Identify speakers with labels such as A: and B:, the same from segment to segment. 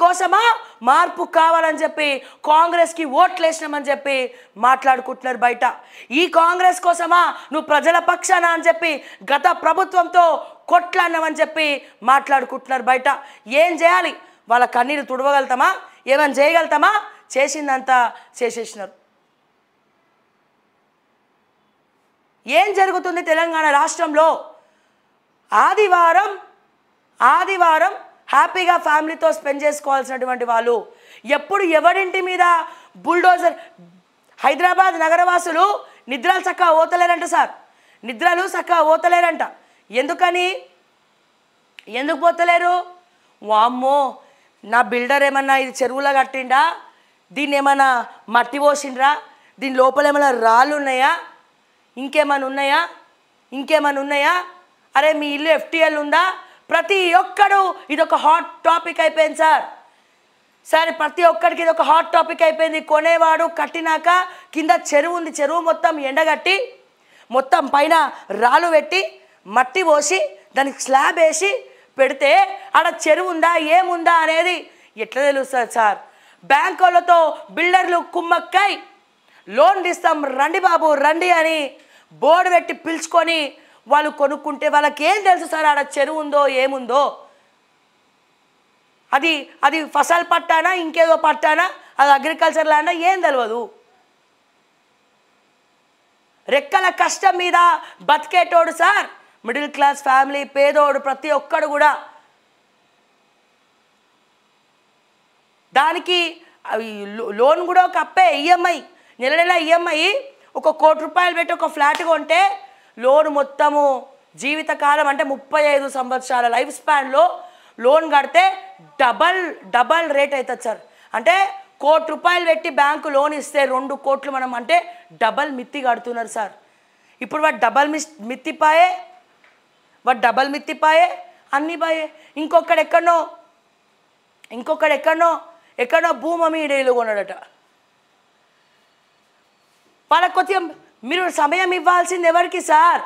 A: కోసమా మార్పు కావాలని చెప్పి కాంగ్రెస్కి ఓట్లేసినామని చెప్పి మాట్లాడుకుంటున్నారు బయట. ఈ కాంగ్రెస్ కోసమా నువ్వు ప్రజల పక్షాన అని చెప్పి గత ప్రభుత్వంతో కొట్లాడినామని చెప్పి మాట్లాడుకుంటున్నారు బయట. ఏం చేయాలి? వాళ్ళ కన్నీరు తుడవగలుగుతామా? ఏమైనా చేయగలుగుతామా? చేసిందంతా చేసేసినారు. ఏం జరుగుతుంది తెలంగాణ రాష్ట్రంలో? ఆదివారం హ్యాపీగా ఫ్యామిలీతో స్పెండ్ చేసుకోవాల్సినటువంటి వాళ్ళు ఎప్పుడు ఎవరింటి మీద బుల్డోజర్. హైదరాబాద్ నగరవాసులు నిద్రలు చక్కగా ఓతలేరంట సార్, నిద్రలు చక్కగా ఓతలేరంట. ఎందుకు పోతలేరు? వామ్మో, నా బిల్డర్ ఏమన్నా ఇది చెరువులో కట్టిండా, దీన్ని ఏమన్నా మట్టి పోసిండ్రా, దీని లోపల ఏమైనా రాళ్ళు ఉన్నాయా, ఇంకేమైనా ఉన్నాయా? అరే మీ ఇల్లు FTL ఉందా? ప్రతి ఒక్కడు ఇదొక హాట్ టాపిక్ అయిపోయింది సార్. సరే, ప్రతి ఒక్కడికి ఇది ఒక హాట్ టాపిక్ అయిపోయింది. కొనేవాడు కట్టినాక కింద చెరువు ఉంది, చెరువు మొత్తం ఎండగట్టి మొత్తం పైన రాళ్ళు పెట్టి మట్టి పోసి దానికి స్లాబ్ వేసి పెడితే ఆడ చెరువు ఉందా ఏముందా అనేది ఎట్లా తెలుస్తుంది సార్? బ్యాంకులతో బిల్డర్లు కుమ్మక్కై లోన్ ఇస్తాం రండి బాబు రండి అని బోర్డు పెట్టి పిలుచుకొని వాళ్ళు కొనుక్కుంటే వాళ్ళకి ఏం తెలుసు సార్ ఆడ చెరువు ఉందో ఏముందో? అది ఫసల్ పట్టానా ఇంకేదో పట్టానా, అది అగ్రికల్చర్ ల్యాండా ఏం తెలియదు. రెక్కల కష్టం మీద బతికేటోడు సార్, మిడిల్ క్లాస్ ఫ్యామిలీ, పేదోడు ప్రతి ఒక్కడు కూడా. దానికి లోన్ కూడా ఒక అప్పే, EMI నెల EMI. 1 కోటి రూపాయలు పెట్టి ఒక ఫ్లాట్ కొంటే లోన్ మొత్తము జీవితకాలం అంటే 35 సంవత్సరాల లైఫ్ స్పాన్లో లోన్ కడితే డబల్ రేట్ అవుతుంది సార్. అంటే 1 కోటి రూపాయలు పెట్టి బ్యాంకు లోన్ ఇస్తే 2 కోట్లు మనం అంటే డబల్ మిత్తి కడుతున్నారు సార్. ఇప్పుడు వాడు డబల్ మిత్తిపాయే అన్నీ పాయే. ఎక్కడో భూమి మీద ఇల్లు కొన్నాడట. వాళ్ళకి కొద్దిగా మీరు సమయం ఇవ్వాల్సింది ఎవరికి సార్?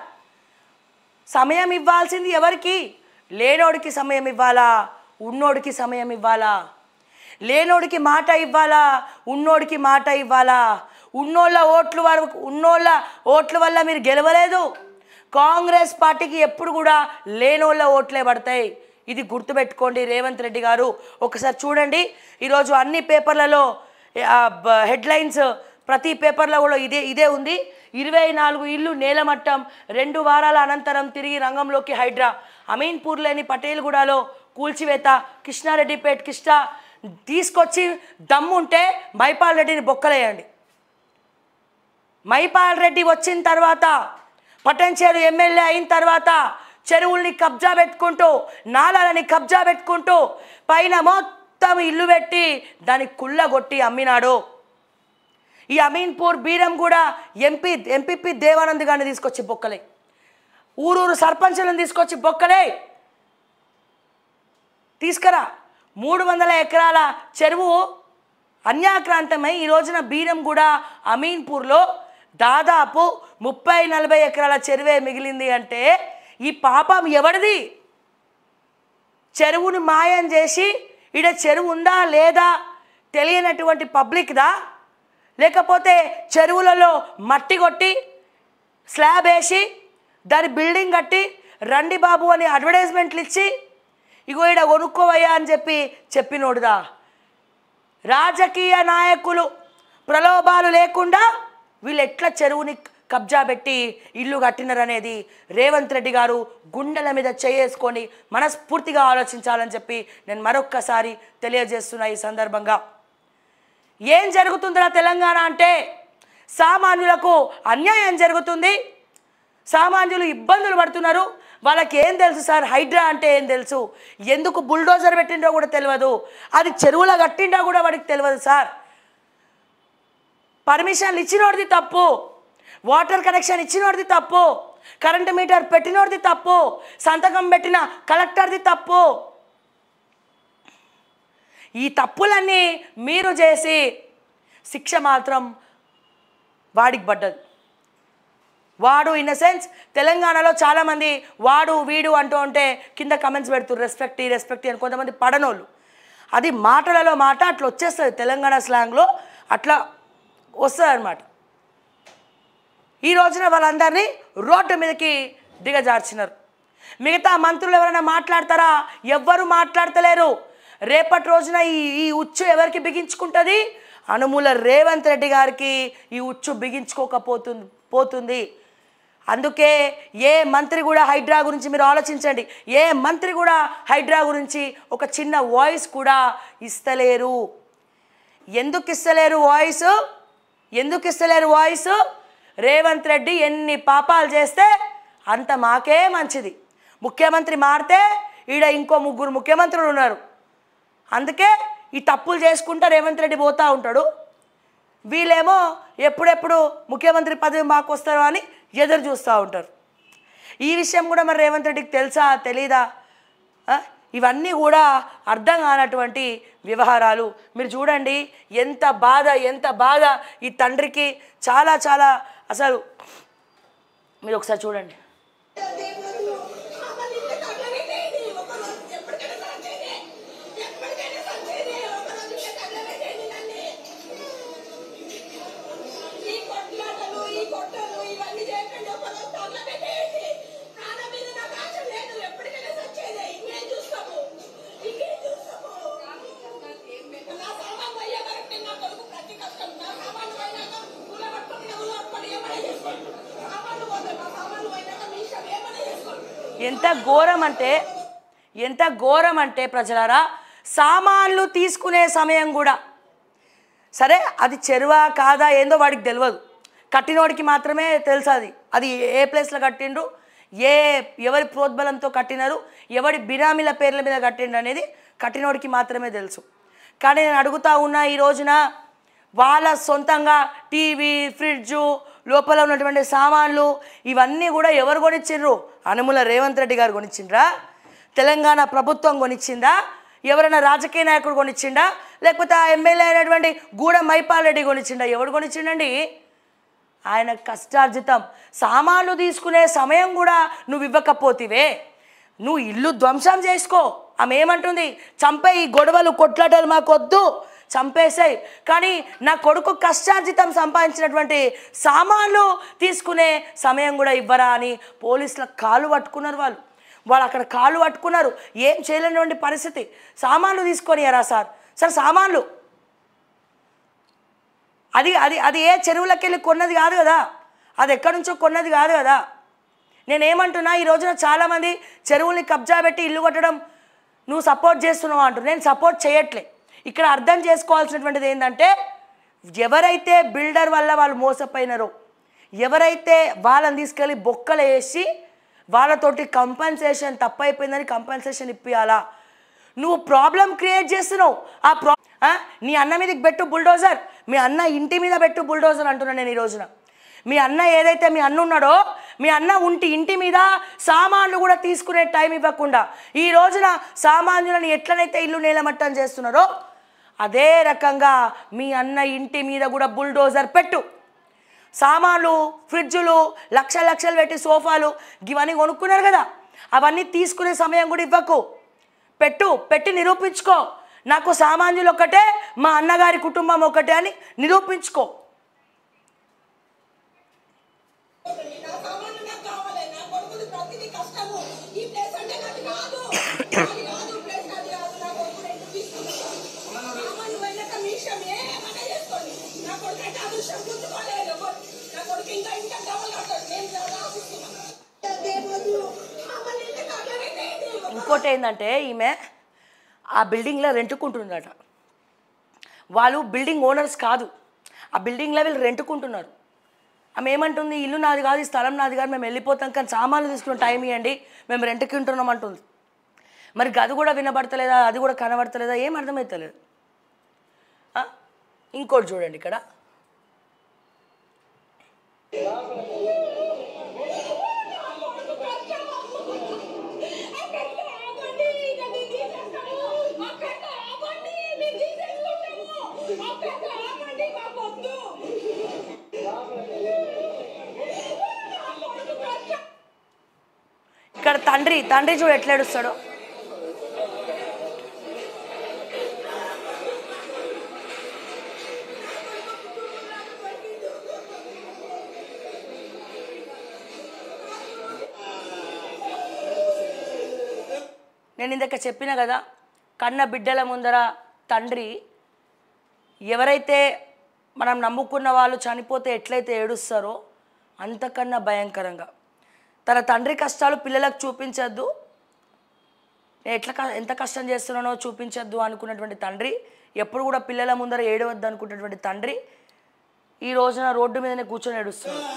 A: సమయం ఇవ్వాల్సింది ఎవరికి? లేనోడికి సమయం ఇవ్వాలా, ఉన్నోడికి సమయం ఇవ్వాలా? లేనోడికి మాట ఇవ్వాలా, ఉన్నోడికి మాట ఇవ్వాలా? ఉన్నోళ్ళ ఓట్ల వల్ల మీరు గెలవలేదు. కాంగ్రెస్ పార్టీకి ఎప్పుడు కూడా లేనోళ్ళ ఓట్లే పడతాయి. ఇది గుర్తుపెట్టుకోండి రేవంత్ రెడ్డి గారు. ఒకసారి చూడండి, ఈరోజు అన్ని పేపర్లలో హెడ్లైన్స్, ప్రతి పేపర్లో కూడా ఇదే ఉంది. 24 ఇళ్ళు నేలమట్టం, 2 వారాల అనంతరం తిరిగి రంగంలోకి హైడ్రా. అమీన్పూర్లోని పటేల్గూడలో కూల్చివేత. కృష్ణారెడ్డిపేట కిష్టా తీసుకొచ్చి దమ్ముంటే మైపాల్ రెడ్డిని బొక్కలేయండి. మైపాల్ రెడ్డి వచ్చిన తర్వాత, పటంచేరు ఎమ్మెల్యే అయిన తర్వాత చెరువుల్ని కబ్జా పెట్టుకుంటూ, నాలాలని కబ్జా పెట్టుకుంటూ పైన మొత్తం ఇల్లు పెట్టి దాన్ని కుళ్ళగొట్టి అమ్మినాడు. ఈ అమీన్పూర్ బీరం కూడా ఎంపీపీ దేవానంద్ గారిని తీసుకొచ్చి బొక్కలే, ఊరూరు సర్పంచులను తీసుకొచ్చి బొక్కలే తీసుకురా. 300 ఎకరాల చెరువు అన్యాక్రాంతమై ఈ రోజున బీరం కూడా అమీన్పూర్లో దాదాపు 30-40 ఎకరాల చెరువే మిగిలింది. అంటే ఈ పాపం ఎవరిది? చెరువును మాయం చేసి ఈడ చెరువు ఉందా లేదా తెలియనటువంటి పబ్లిక్దా, లేకపోతే చెరువులలో మట్టి కొట్టి స్లాబ్ వేసి దాని బిల్డింగ్ కట్టి రండి బాబు అని అడ్వర్టైజ్మెంట్లు ఇచ్చి ఇగో ఈడ కొనుక్కోవయ్యా అని చెప్పినోడుదా? రాజకీయ నాయకులు ప్రలోభాలు లేకుండా వీళ్ళు ఎట్లా చెరువుని కబ్జా పెట్టి ఇల్లు కట్టినారనేది రేవంత్ రెడ్డి గారు గుండెల మీద చేసుకొని మనస్ఫూర్తిగా ఆలోచించాలని చెప్పి నేను మరొక్కసారి తెలియజేస్తున్నా. ఈ సందర్భంగా ఏం జరుగుతుందిరా తెలంగాణ అంటే సామాన్యులకు అన్యాయం జరుగుతుంది, సామాన్యులు ఇబ్బందులు పడుతున్నారు. వాళ్ళకి ఏం తెలుసు సార్? హైడ్రా అంటే ఏం తెలుసు? ఎందుకు బుల్డోజర్ పెట్టిండో కూడా తెలియదు, అది చెరువులో కట్టిండో కూడా వాడికి తెలియదు సార్. పర్మిషన్లు ఇచ్చినోడిది తప్పు, వాటర్ కనెక్షన్ ఇచ్చినోడిది తప్పు, కరెంటు మీటర్ పెట్టినోడిది తప్పు, సంతకం పెట్టిన కలెక్టర్ది తప్పు. ఈ తప్పులన్నీ మీరు చేసి శిక్ష మాత్రం వాడికి పడ్డది. వాడు ఇన్ ద సెన్స్ తెలంగాణలో చాలామంది వాడు వీడు అంటూ ఉంటే కింద కమెంట్స్ పెడుతున్నారు రెస్పెక్ట్ అని, కొంతమంది పడనోళ్ళు. అది మాటలలో మాట అట్లా వచ్చేస్తుంది, తెలంగాణ స్లాంగ్లో అట్లా వస్తుంది అన్నమాట. ఈ రోజున వాళ్ళందరినీ రోడ్డు మీదకి దిగజార్చినారు. మిగతా మంత్రులు ఎవరైనా మాట్లాడతారా? ఎవ్వరు మాట్లాడతలేరు. రేపటి రోజున ఈ ఉచ్చు ఎవరికి బిగించుకుంటుంది? అనుముల రేవంత్ రెడ్డి గారికి ఈ ఉచ్చు బిగించుకోకపోతుంది. అందుకే ఏ మంత్రి కూడా హైడ్రా గురించి మీరు ఆలోచించండి, ఏ మంత్రి కూడా హైడ్రా గురించి ఒక చిన్న వాయిస్ కూడా ఇస్తలేరు. ఎందుకు ఇస్తలేరు వాయిస్? రేవంత్ రెడ్డి ఎన్ని పాపాలు చేస్తే అంత మాకే మంచిది. ముఖ్యమంత్రి మారితే ఈడ ఇంకో 3 ముఖ్యమంత్రులు ఉన్నారు. అందుకే ఈ తప్పులు చేసుకుంటా రేవంత్ రెడ్డి పోతూ ఉంటాడు. వీళ్ళేమో ఎప్పుడెప్పుడు ముఖ్యమంత్రి పదవి మాకు వస్తారో అని ఎదురు చూస్తూ ఉంటారు. ఈ విషయం కూడా మరి రేవంత్ రెడ్డికి తెలుసా తెలీదా? ఇవన్నీ కూడా అర్థం కానటువంటి వ్యవహారాలు. మీరు చూడండి ఎంత బాధ ఈ తండ్రికి, చాలా చాలా అసలు. మీరు ఒకసారి చూడండి. ఎంత ఘోరం అంటే ప్రజలారా, సామాన్లు తీసుకునే సమయం కూడా సరే, అది చెరువా కాదా ఏందో వాడికి తెలియదు. కట్టినోడికి మాత్రమే తెలుసు. అది ఏ ప్లేస్లో కట్టిండ్రు, ఎవరి ప్రోద్బలంతో కట్టినారు, ఎవరి బినామీల పేర్ల మీద కట్టిండ్రు అనేది కట్టినోడికి మాత్రమే తెలుసు. కానీ నేను అడుగుతా ఉన్నా, ఈ రోజున వాళ్ళ సొంతంగా టీవీ, ఫ్రిడ్జు, లోపల ఉన్నటువంటి సామాన్లు ఇవన్నీ కూడా ఎవరు కొనిచ్చిండ్రు? అనుముల రేవంత్ రెడ్డి గారు కొనిచ్చిండ్రా? తెలంగాణ ప్రభుత్వం కొనిచ్చిందా? ఎవరైనా రాజకీయ నాయకుడు కొనిచ్చిండా? లేకపోతే ఆ ఎమ్మెల్యే అయినటువంటి గూడెం మైపాల్ రెడ్డి కొనిచ్చిండా? ఎవడు కొనిచ్చిండండి? ఆయన కష్టార్జితం. సామాన్లు తీసుకునే సమయం కూడా నువ్వు ఇవ్వకపోతివే. నువ్వు ఇల్లు ధ్వంసం చేసుకో, ఆమె ఏమంటుంది? చంపే, ఈ గొడవలు కొట్లాటలు మాకొద్దు, చంపేసాయి. కానీ నా కొడుకు కష్టార్జితం సంపాదించినటువంటి సామాన్లు తీసుకునే సమయం కూడా ఇవ్వరా అని పోలీసుల కాళ్ళు పట్టుకున్నారు. వాళ్ళు అక్కడ కాళ్ళు పట్టుకున్నారు. ఏం చేయలేనటువంటి పరిస్థితి. సామాన్లు తీసుకొని ఎరా సార్ సామాన్లు అది ఏ చెరువులకి వెళ్ళి కొన్నది కాదు కదా, అది ఎక్కడి నుంచో కొన్నది కాదు కదా. నేనేమంటున్నా, ఈ రోజున చాలామంది చెరువుల్ని కబ్జా పెట్టి ఇల్లు కట్టడం నువ్వు సపోర్ట్ చేస్తున్నావు అంటారు. నేను సపోర్ట్ చేయట్లే. ఇక్కడ అర్థం చేసుకోవాల్సినటువంటిది ఏంటంటే, ఎవరైతే బిల్డర్ వల్ల వాళ్ళు మోసపోయినారో, ఎవరైతే వాళ్ళని తీసుకెళ్ళి బొక్కలు వేసి వాళ్ళతోటి కంపెన్సేషన్ తప్పైపోయిందని కంపెన్సేషన్ ఇప్పియాలా? నువ్వు ప్రాబ్లం క్రియేట్ చేస్తున్నావు. నీ అన్న మీదకి పెట్టు బుల్డోజర్, మీ అన్న ఇంటి మీద పెట్టు బుల్డోజర్ అంటున్నా నేను. ఈ రోజున మీ అన్న ఏదైతే మీ అన్న ఉన్నాడో, మీ అన్న ఇంటి మీద సామాన్లు కూడా తీసుకునే టైం ఇవ్వకుండా ఈ రోజున సామాన్యులను ఎట్లనైతే ఇల్లు నేలమట్టం చేస్తున్నారో అదే రకంగా మీ అన్న ఇంటి మీద కూడా బుల్డోజర్ పెట్టు. సామాన్లు, ఫ్రిడ్జులు, లక్షలు పెట్టి సోఫాలు ఇవన్నీ కొనుక్కున్నారు కదా, అవన్నీ తీసుకునే సమయం కూడా ఇవ్వకు. పెట్టి నిరూపించుకో. నాకు సామాన్యులు ఒక్కటే, మా అన్నగారి కుటుంబం ఒక్కటే అని నిరూపించుకో. ఇంకోటి ఏంటంటే, ఈమె ఆ బిల్డింగ్లో రెంటుకుంటుందట. వాళ్ళు బిల్డింగ్ ఓనర్స్ కాదు, ఆ బిల్డింగ్లో వీళ్ళు రెంటుకుంటున్నారు. ఆమె ఏమంటుంది? ఇల్లు నాది కాదు, ఈ స్థలం నాది కాదు, మేము వెళ్ళిపోతాం, కానీ సామాన్లు తీసుకున్న టైం ఇవ్వండి, మేము రెంట్కి ఉంటున్నాం అంటుంది. మరి గది కూడా వినబడతలేదా, అది కూడా కనబడతలేదా, ఏం అర్థమవుతలేదు. ఇంకోటి చూడండి ఇక్కడ. ఇక్కడ తండ్రి చూడు ఎట్లా ఏడుస్తాడో. నేను ఇందాక చెప్పిన కదా, కన్న బిడ్డల ముందర తండ్రి ఎవరైతే మనం నమ్ముకున్న వాళ్ళు చనిపోతే ఎట్లయితే ఏడుస్తారో అంతకన్నా భయంకరంగా తన తండ్రి కష్టాలు పిల్లలకు చూపించద్దు, నేను ఎంత కష్టం చేస్తున్నానో చూపించద్దు అనుకున్నటువంటి తండ్రి, ఎప్పుడు కూడా పిల్లల ముందర ఏడవద్దు అనుకున్నటువంటి తండ్రి ఈ రోజున రోడ్డు మీదనే కూర్చొని ఏడుస్తున్నాడు.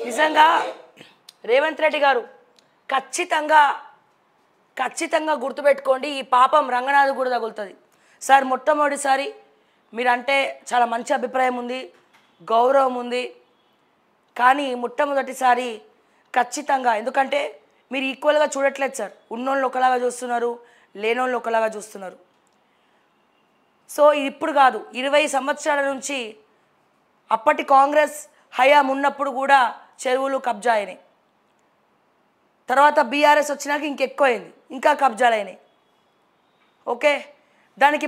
A: నిజంగా రేవంత్ రెడ్డి గారు ఖచ్చితంగా గుర్తుపెట్టుకోండి, ఈ పాపం రంగనాథ్ కూడా తగులుతుంది సార్. మొట్టమొదటిసారి మీరంటే చాలా మంచి అభిప్రాయం ఉంది, గౌరవం ఉంది, కానీ మొట్టమొదటిసారి ఖచ్చితంగా, ఎందుకంటే మీరు ఈక్వల్గా చూడట్లేదు సార్, ఉన్నోళ్ళు ఒకలాగా చూస్తున్నారు, లేనోళ్ళు ఒకలాగా చూస్తున్నారు. సో ఇప్పుడు కాదు, 20 సంవత్సరాల నుంచి అప్పటి కాంగ్రెస్ హయాం ఉన్నప్పుడు కూడా చెరువులు కబ్జా అయినాయి, తర్వాత బీఆర్ఎస్ వచ్చినాక ఇంకెక్కువైంది, ఇంకా కబ్జాలు అయినాయి. ఓకే, దానికి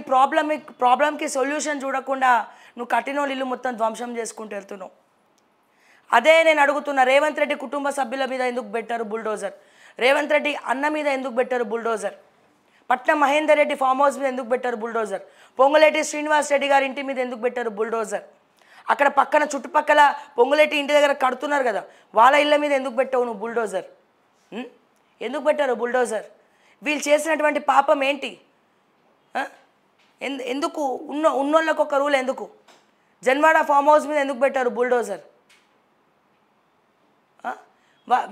A: ప్రాబ్లంకి సొల్యూషన్ చూడకుండా నువ్వు కట్టినోళ్ళు ఇల్లు మొత్తం ధ్వంసం చేసుకుంటూ వెళ్తున్నావు. అదే నేను అడుగుతున్నా, రేవంత్ రెడ్డి కుటుంబ సభ్యుల మీద ఎందుకు పెట్టారు బుల్డోజర్? రేవంత్ రెడ్డి అన్న మీద ఎందుకు పెట్టారు బుల్డోజర్? పట్నం మహేందర్ రెడ్డి ఫామ్ హౌస్ మీద ఎందుకు పెట్టారు బుల్డోజర్? పొంగులేటి శ్రీనివాస్ రెడ్డి గారి ఇంటి మీద ఎందుకు పెట్టారు బుల్డోజర్? అక్కడ పక్కన చుట్టుపక్కల పొంగులేటి ఇంటి దగ్గర కడుతున్నారు కదా, వాళ్ళ ఇళ్ళ మీద ఎందుకు పెట్టావు నువ్వు బుల్డోజర్? ఎందుకు పెట్టారు బుల్డోజర్? వీళ్ళు చేసినటువంటి పాపం ఏంటి? ఎందుకు ఉన్నోళ్ళకు ఒక రూల్ ఎందుకు? జన్వాడ ఫామ్ హౌస్ మీద ఎందుకు పెట్టారు బుల్డోజర్?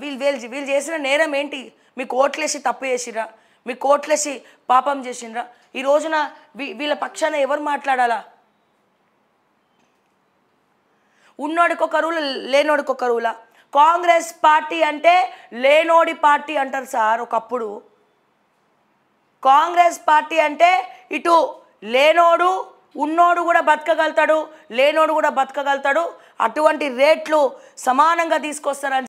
A: వీళ్ళు చేసిన నేరం ఏంటి? మీకు ఓట్లేసి తప్పు చేసిరా, మీకు ఓట్లేసి పాపం చేసినరా? ఈ రోజున వీళ్ళ పక్షాన ఎవరు మాట్లాడాలా? ఉన్నోడికి ఒక రూల్, లేనోడికి ఒక రూలా? కాంగ్రెస్ పార్టీ అంటే లేనోడి పార్టీ అంటారు సార్. ఒకప్పుడు కాంగ్రెస్ పార్టీ అంటే ఇటు లేనోడు ఉన్నోడు కూడా బతకగలుగుతాడు, లేనోడు కూడా బతకగలుగుతాడు, అటువంటి రేట్లు సమానంగా తీసుకొస్తారని